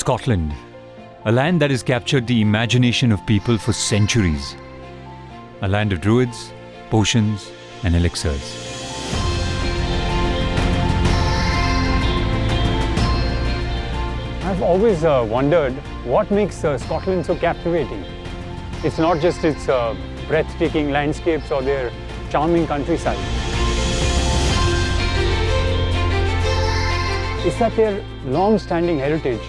Scotland, a land that has captured the imagination of people for centuries. A land of druids, potions and elixirs. I've always wondered what makes Scotland so captivating. It's not just its breathtaking landscapes or their charming countryside. It's that their long-standing heritage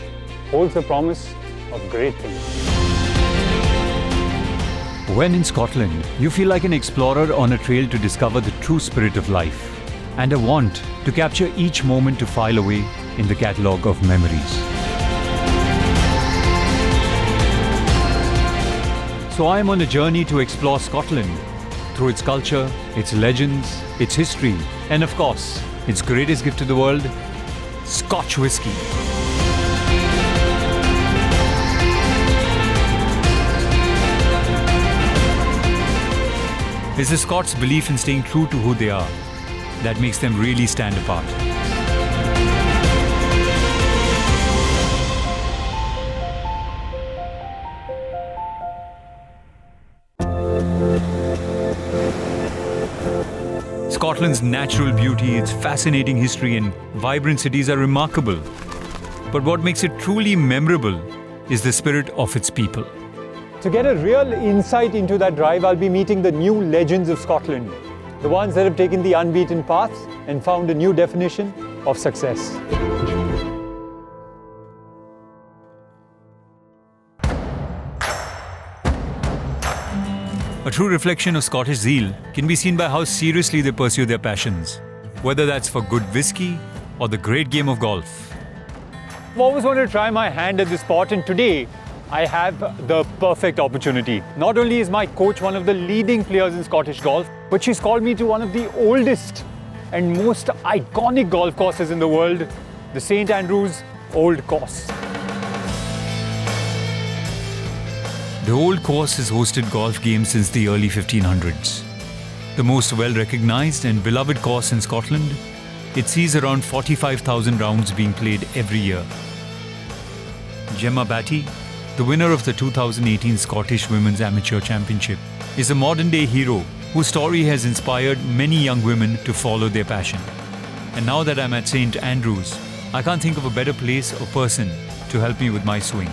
holds the promise of great things. When in Scotland, you feel like an explorer on a trail to discover the true spirit of life and a want to capture each moment to file away in the catalogue of memories. So I am on a journey to explore Scotland through its culture, its legends, its history, and of course, its greatest gift to the world, Scotch whisky. It's the Scots' belief in staying true to who they are that makes them really stand apart. Scotland's natural beauty, its fascinating history and vibrant cities are remarkable. But what makes it truly memorable is the spirit of its people. To get a real insight into that drive, I'll be meeting the new legends of Scotland, the ones that have taken the unbeaten path and found a new definition of success. A true reflection of Scottish zeal can be seen by how seriously they pursue their passions, whether that's for good whisky or the great game of golf. I've always wanted to try my hand at this sport, and today I have the perfect opportunity. Not only is my coach one of the leading players in Scottish golf, but she's called me to one of the oldest and most iconic golf courses in the world, the St. Andrews Old Course. The Old Course has hosted golf games since the early 1500s. The most well-recognized and beloved course in Scotland, it sees around 45,000 rounds being played every year. Gemma Batty, the winner of the 2018 Scottish Women's Amateur Championship, is a modern-day hero whose story has inspired many young women to follow their passion. And now that I'm at St. Andrews, I can't think of a better place or person to help me with my swing.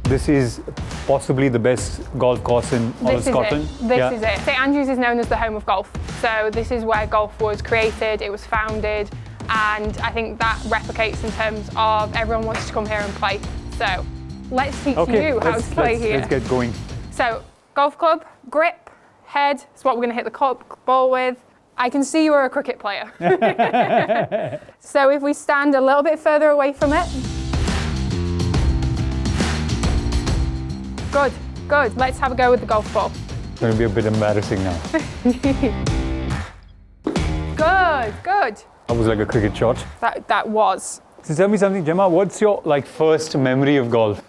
This is possibly the best golf course in all of Scotland. This is it. St. Andrews is known as the home of golf. So this is where golf was created, it was founded, and I think that replicates in terms of everyone wants to come here and play. So let's teach you how to play here. Let's get going. So golf club, grip, head is what we're going to hit the ball with. I can see you're a cricket player. So if we stand a little bit further away from it. Good, good. Let's have a go with the golf ball. It's going to be a bit embarrassing now. Good, good. That was like a cricket shot. That was. So tell me something, Gemma, what's your first memory of golf?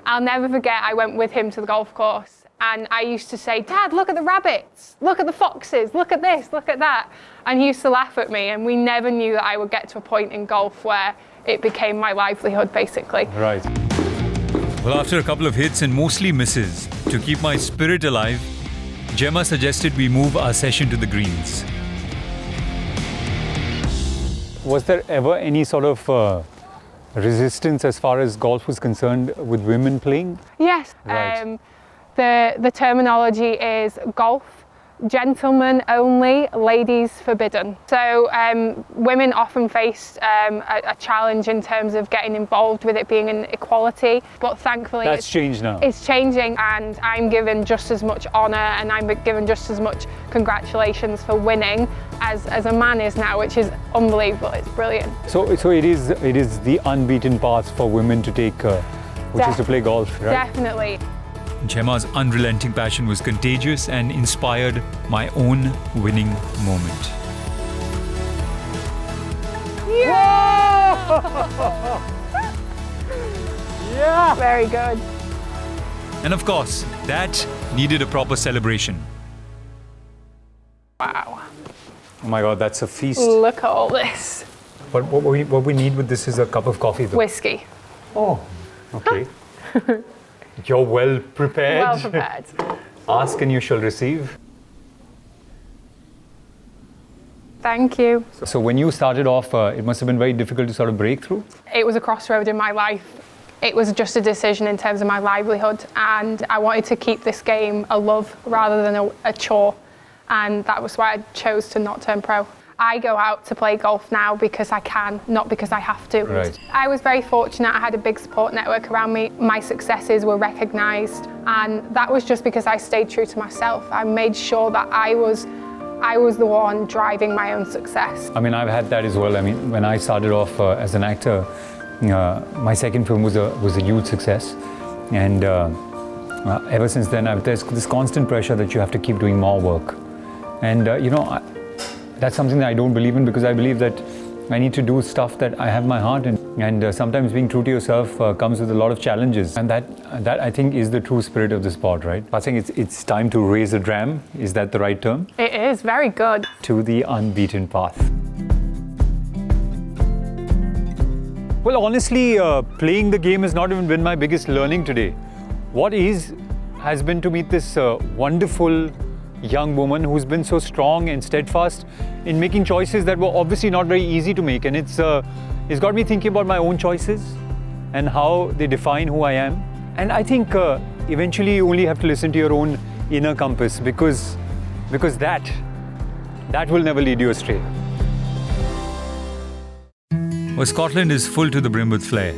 I'll never forget, I went with him to the golf course and I used to say, Dad, look at the rabbits, look at the foxes, look at this, look at that. And he used to laugh at me, and we never knew that I would get to a point in golf where it became my livelihood, basically. Right. Well, after a couple of hits and mostly misses, to keep my spirit alive, Gemma suggested we move our session to the greens. Was there ever any sort of resistance as far as golf was concerned with women playing? Yes. Right. The terminology is golf, gentlemen only, ladies forbidden. So women often faced a challenge in terms of getting involved with it being an equality, but thankfully that's changed now. It's changing, and I'm given just as much honour and I'm given just as much congratulations for winning as a man is now, which is unbelievable. It's brilliant. So it is the unbeaten path for women to take, which is to play golf, right? Definitely. Gemma's unrelenting passion was contagious and inspired my own winning moment. Yeah! Yeah! Very good. And of course, that needed a proper celebration. Wow. Oh my God, that's a feast. Look at all this. But what we need with this is a cup of coffee, though. Whisky. Oh, okay. You're well prepared. Well prepared. Ask and you shall receive. Thank you. So when you started off, it must have been very difficult to sort of break through? It was a crossroad in my life. It was just a decision in terms of my livelihood, and I wanted to keep this game a love rather than a chore, and that was why I chose to not turn pro. I go out to play golf now because I can, not because I have to. Right. I was very fortunate. I had a big support network around me. My successes were recognised, and that was just because I stayed true to myself. I made sure that I was the one driving my own success. I mean, I've had that as well. I mean, when I started off as an actor, my second film was a huge success, and ever since then, there's this constant pressure that you have to keep doing more work, and that's something that I don't believe in, because I believe that I need to do stuff that I have my heart in, and sometimes being true to yourself comes with a lot of challenges, and that I think is the true spirit of the sport, right? I think it's time to raise a dram. Is that the right term? It is very good. To the unbeaten path. Well, honestly, playing the game has not even been my biggest learning today. What has been to meet this wonderful young woman who's been so strong and steadfast in making choices that were obviously not very easy to make, and it's got me thinking about my own choices and how they define who I am. And I think eventually you only have to listen to your own inner compass, because that will never lead you astray. Well, Scotland is full to the brim with flair,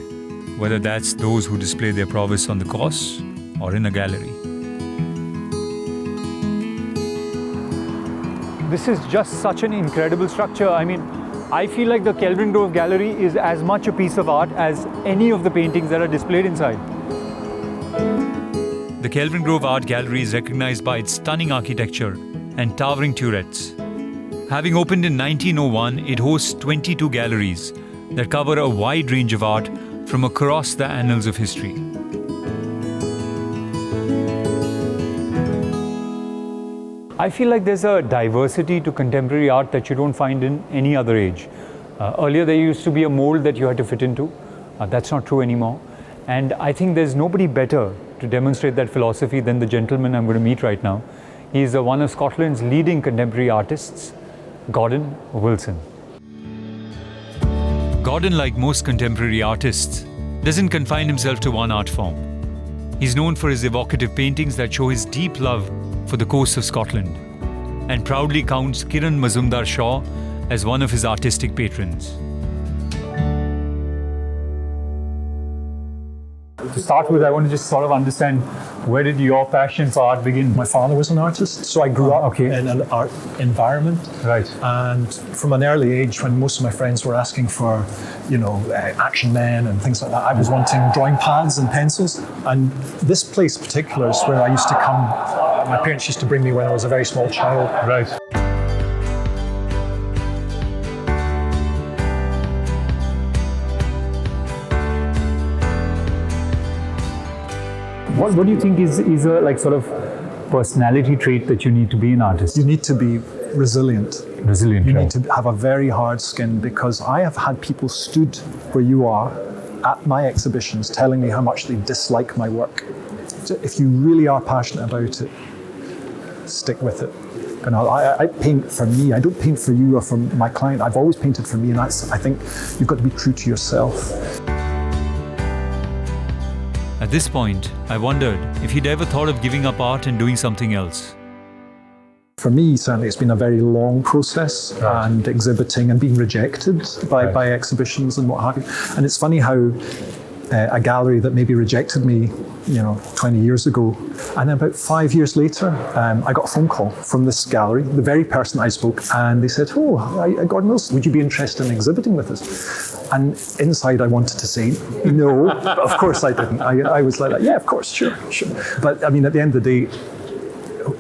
whether that's those who display their prowess on the course or in a gallery. This is just such an incredible structure. I mean, I feel like the Kelvingrove Gallery is as much a piece of art as any of the paintings that are displayed inside. The Kelvingrove Art Gallery is recognized by its stunning architecture and towering turrets. Having opened in 1901, it hosts 22 galleries that cover a wide range of art from across the annals of history. I feel like there's a diversity to contemporary art that you don't find in any other age. Earlier there used to be a mold that you had to fit into. That's not true anymore. And I think there's nobody better to demonstrate that philosophy than the gentleman I'm going to meet right now. He's one of Scotland's leading contemporary artists, Gordon Wilson. Gordon, like most contemporary artists, doesn't confine himself to one art form. He's known for his evocative paintings that show his deep love for the coast of Scotland, and proudly counts Kiran Mazumdar Shaw as one of his artistic patrons. To start with, I want to just sort of understand, where did your passion for art begin? My father was an artist, so I grew up in an art environment. Right. And from an early age, when most of my friends were asking for, action men and things like that, I was wanting drawing pads and pencils. And this place in particular is where I used to come. My parents used to bring me when I was a very small child. Right. What do you think is a sort of personality trait that you need to be an artist? You need to be resilient. Resilient, You right. need to have a very hard skin, because I have had people stood where you are at my exhibitions telling me how much they dislike my work. So if you really are passionate about it, stick with it. I paint for me. I don't paint for you or for my client. I've always painted for me, and I think you've got to be true to yourself. At this point, I wondered if he'd ever thought of giving up art and doing something else. For me, certainly, it's been a very long process, and exhibiting and being rejected by exhibitions and what have you. And it's funny how a gallery that maybe rejected me, 20 years ago, and about 5 years later, I got a phone call from this gallery, the very person I spoke, and they said, Gordon Wilson, would you be interested in exhibiting with us? And inside I wanted to say no, but of course I didn't. I was like, yeah, of course, sure. But I mean, at the end of the day,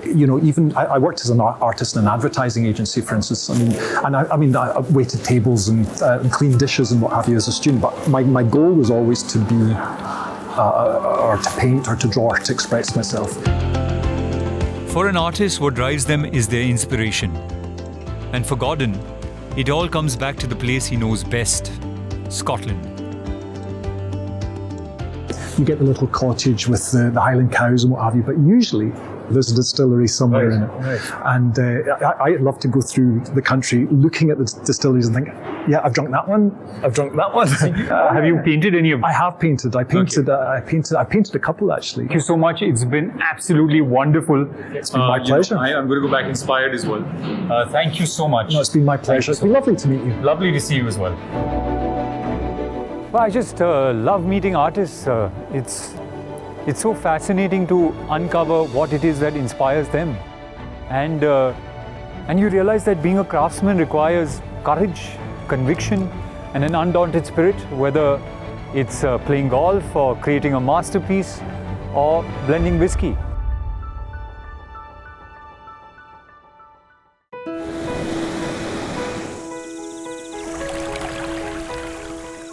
even I worked as an artist in an advertising agency, for instance. I waited tables and cleaned dishes and what have you as a student. But my goal was always to be, or to paint, or to draw, or to express myself. For an artist, what drives them is their inspiration. And for Gordon, it all comes back to the place he knows best, Scotland. You get the little cottage with the Highland cows and what have you, but usually there's a distillery somewhere in it. Right. And I love to go through the country looking at the distilleries and think, yeah, I've drunk that one, I've drunk that one. Have you painted any of them? I have painted. I painted a couple actually. Thank you so much. It's been absolutely wonderful. It's been my pleasure. I'm going to go back inspired as well. Thank you so much. No, it's been my pleasure. It's been lovely to meet you. Lovely to see you as well. Well, I just love meeting artists. It's so fascinating to uncover what it is that inspires them. And you realize that being a craftsman requires courage, conviction, and an undaunted spirit, whether it's playing golf or creating a masterpiece or blending whiskey.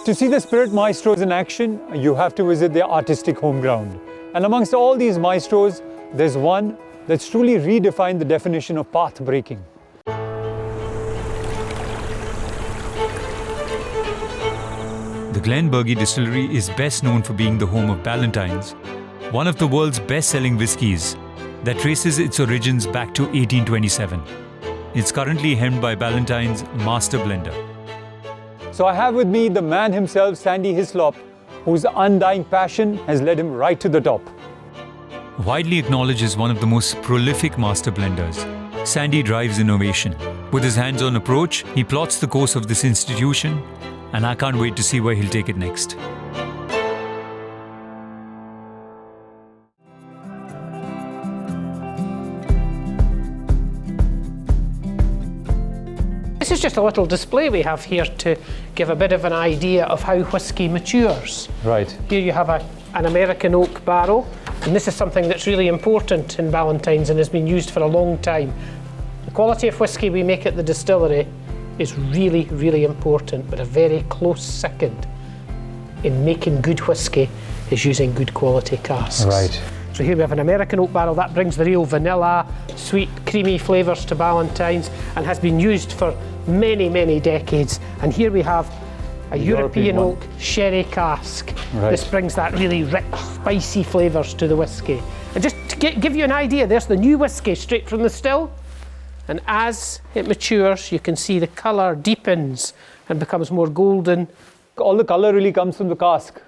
To see the spirit maestros in action, you have to visit their artistic home ground. And amongst all these maestros, there's one that's truly redefined the definition of path breaking. The Glenburgie Distillery is best known for being the home of Ballantines, one of the world's best-selling whiskies that traces its origins back to 1827. It's currently hemmed by Ballantine's master blender. So I have with me the man himself, Sandy Hyslop, whose undying passion has led him right to the top. Widely acknowledged as one of the most prolific master blenders, Sandy drives innovation. With his hands-on approach, he plots the course of this institution, and I can't wait to see where he'll take it next. This is just a little display we have here to give a bit of an idea of how whisky matures. Right. Here you have an American oak barrel, and this is something that's really important in Ballantines and has been used for a long time. The quality of whisky we make at the distillery is really, really important, but a very close second in making good whisky is using good quality casks. Right. So here we have an American oak barrel that brings the real vanilla, sweet, creamy flavours to Ballantines and has been used for many, many decades. And here we have a European oak sherry cask. Right. This brings that really rich, spicy flavours to the whisky. And just to give you an idea, there's the new whisky straight from the still. And as it matures, you can see the colour deepens and becomes more golden. All the colour really comes from the cask.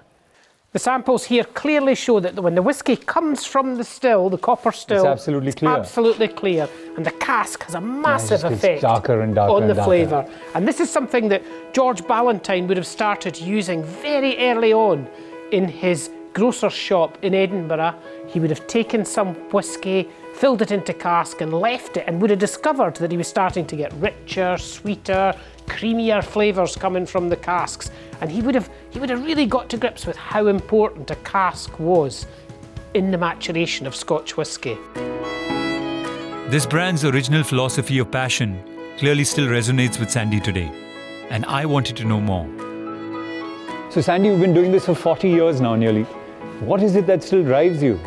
The samples here clearly show that when the whisky comes from the still, the copper still, it's absolutely clear. Absolutely clear. And the cask has a massive effect darker and darker on the and darker. flavour. And this is something that George Ballantine would have started using very early on in his grocer's shop in Edinburgh. He would have taken some whisky, filled it into cask and left it, and would have discovered that he was starting to get richer, sweeter, creamier flavours coming from the casks. And he would have really got to grips with how important a cask was in the maturation of Scotch whisky. This brand's original philosophy of passion clearly still resonates with Sandy today, and I wanted to know more. So Sandy, you've been doing this for 40 years now nearly. What is it that still drives you?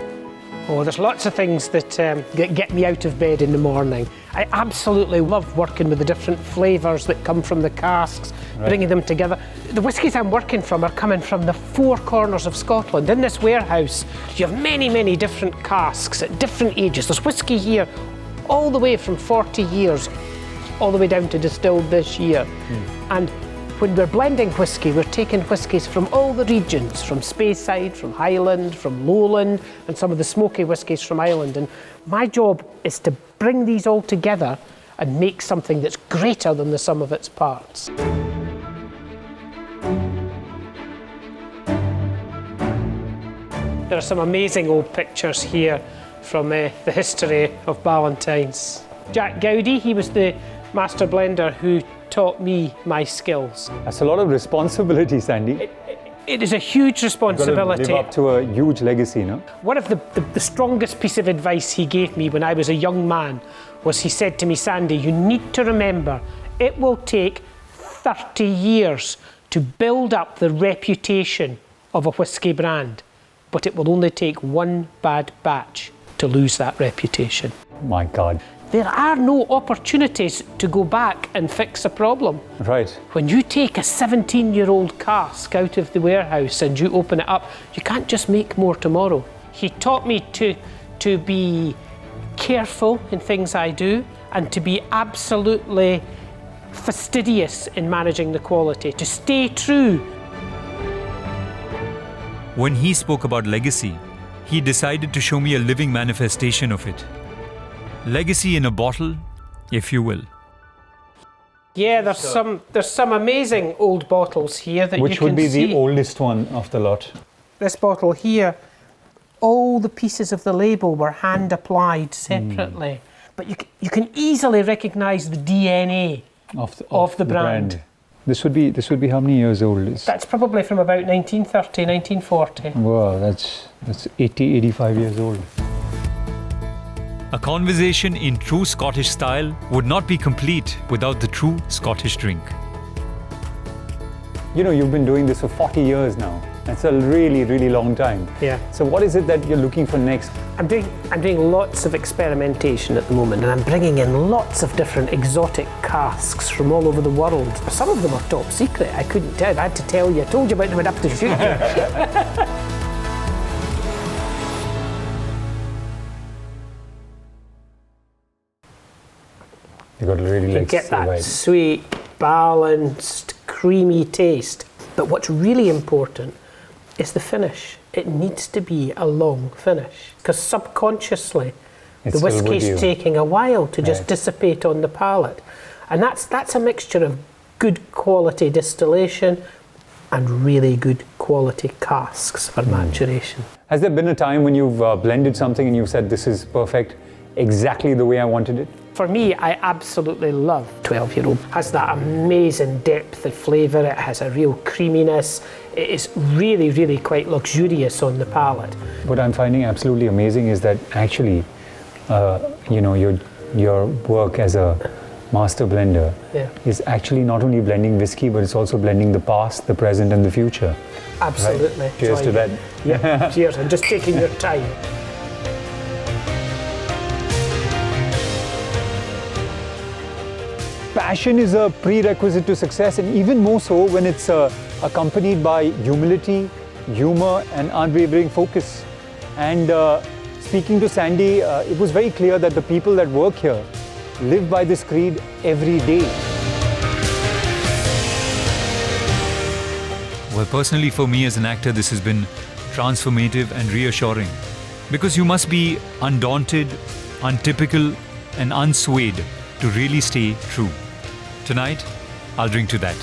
Oh, there's lots of things that get me out of bed in the morning. I absolutely love working with the different flavours that come from the casks, bringing them together. The whiskies I'm working from are coming from the four corners of Scotland. In this warehouse, you have many, many different casks at different ages. There's whisky here all the way from 40 years, all the way down to distilled this year. And when we're blending whisky, we're taking whiskies from all the regions, from Speyside, from Highland, from Lowland, and some of the smoky whiskies from Ireland. And my job is to bring these all together and make something that's greater than the sum of its parts. There are some amazing old pictures here from the history of Ballantines. Jack Gowdy, he was the master blender who taught me my skills. That's a lot of responsibility, Sandy. It is a huge responsibility. You've got to live up to a huge legacy, no? One of the strongest piece of advice he gave me when I was a young man was he said to me, Sandy, you need to remember it will take 30 years to build up the reputation of a whisky brand, but it will only take one bad batch to lose that reputation. My God. there are no opportunities to go back and fix a problem. Right. When you take a 17-year-old cask out of the warehouse and you open it up, you can't just make more tomorrow. He taught me to be careful in things I do and to be absolutely fastidious in managing the quality, to stay true. When he spoke about legacy, he decided to show me a living manifestation of it. Legacy in a bottle, if you will. Yeah, there's some amazing old bottles here that you can see. Which would be the oldest one of the lot? This bottle here, all the pieces of the label were hand applied separately. But you can easily recognise the DNA of the brand. This would be how many years old? That's probably from about 1930, 1940. Wow, that's 80, 85 years old. A conversation in true Scottish style would not be complete without the true Scottish drink. You know, you've been doing this for 40 years now. That's a really, really long time. Yeah. So what is it that you're looking for next? I'm doing lots of experimentation at the moment, and I'm bringing in lots of different exotic casks from all over the world. Some of them are top secret. I couldn't tell. I had to tell you. I told you about them. I'd have to shoot you. You got to really like get that sweet, balanced, creamy taste. But what's really important is the finish. It needs to be a long finish, because subconsciously the whiskey's taking a while to just dissipate on the palate. And that's a mixture of good quality distillation and really good quality casks for maturation. Has there been a time when you've blended something and you've said, this is perfect, exactly the way I wanted it? For me, I absolutely love 12-year-old. It has that amazing depth of flavour, it has a real creaminess, it is really, really quite luxurious on the palate. What I'm finding absolutely amazing is that actually, you know, your work as a master blender is actually not only blending whiskey, but it's also blending the past, the present and the future. Absolutely. Right? Cheers to that. Yeah, cheers, and just taking your time. Passion is a prerequisite to success, and even more so when it's accompanied by humility, humor and unwavering focus. And speaking to Sandy, it was very clear that the people that work here live by this creed every day. Well, personally for me as an actor, this has been transformative and reassuring, because you must be undaunted, untypical and unswayed to really stay true. Tonight, I'll drink to that.